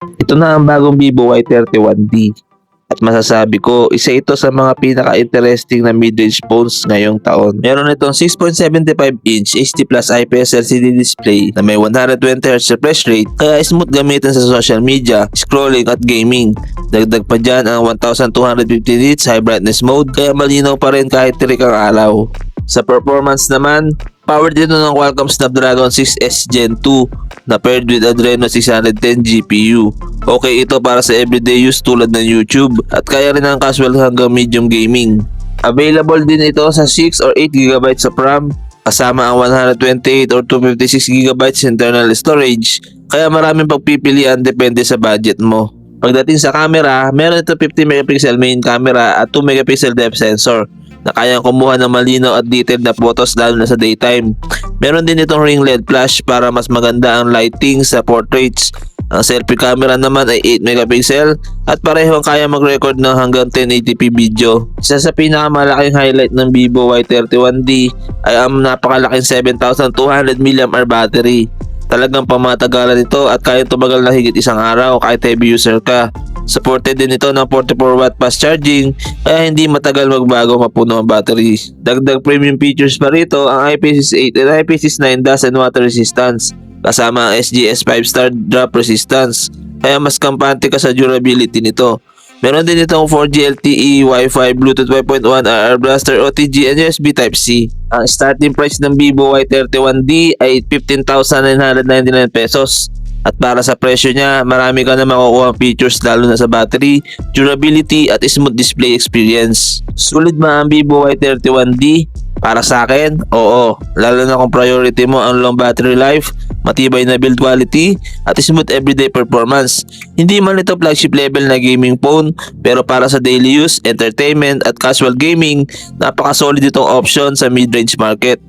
Ito na ang bagong Vivo Y31D. At masasabi ko, isa ito sa mga pinaka-interesting na mid-range phones ngayong taon. Meron itong 6.75-inch HD Plus IPS LCD display na may 120Hz refresh rate, kaya smooth gamitin sa social media, scrolling at gaming. Dagdag pa dyan ang 1250 nits high brightness mode, kaya malinaw pa rin kahit tirik ang araw. Sa performance naman, powered dito ng Qualcomm Snapdragon 6S Gen 2 na paired with Adreno 610 GPU. Okay ito para sa everyday use tulad ng YouTube at kaya rin ang casual hanggang medium gaming. Available din ito sa 6 or 8GB of RAM kasama ang 128 or 256GB internal storage, kaya maraming pagpipilian depende sa budget mo. Pagdating sa camera, meron ito 50MP main camera at 2MP depth sensor na kayang kumuha ng malinaw at detailed na photos lalo na sa daytime. Meron din itong ring LED flash para mas maganda ang lighting sa portraits. Ang selfie camera naman ay 8MP at parehong kaya mag-record ng hanggang 1080p video. Isa sa pinakamalaking highlight ng Vivo Y31D ay ang napakalaking 7200 mAh battery. Talagang pamatagalan ito at kaya tumagal na higit isang araw kahit heavy user ka. Supported din ito ng 44W fast charging, kaya hindi matagal magbago mapuno ang battery. Dagdag premium features pa rito ang IPX8 and IPX9 dust and water resistance kasama ang SGS 5-star drop resistance, kaya mas kampante ka sa durability nito. Meron din itong 4G LTE, Wi-Fi, Bluetooth 5.1, RR Blaster, OTG, and USB Type-C. Ang starting price ng Vivo Y31D ay 15,999 pesos. At para sa presyo niya, marami ka na makukuha features lalo na sa battery, durability at smooth display experience. Sulit ba ang Vivo Y31D? Para sa akin, oo. Lalo na kung priority mo ang long battery life, matibay na build quality, at smooth everyday performance. Hindi man ito flagship level na gaming phone, pero para sa daily use, entertainment at casual gaming, napaka-solid itong option sa mid-range market.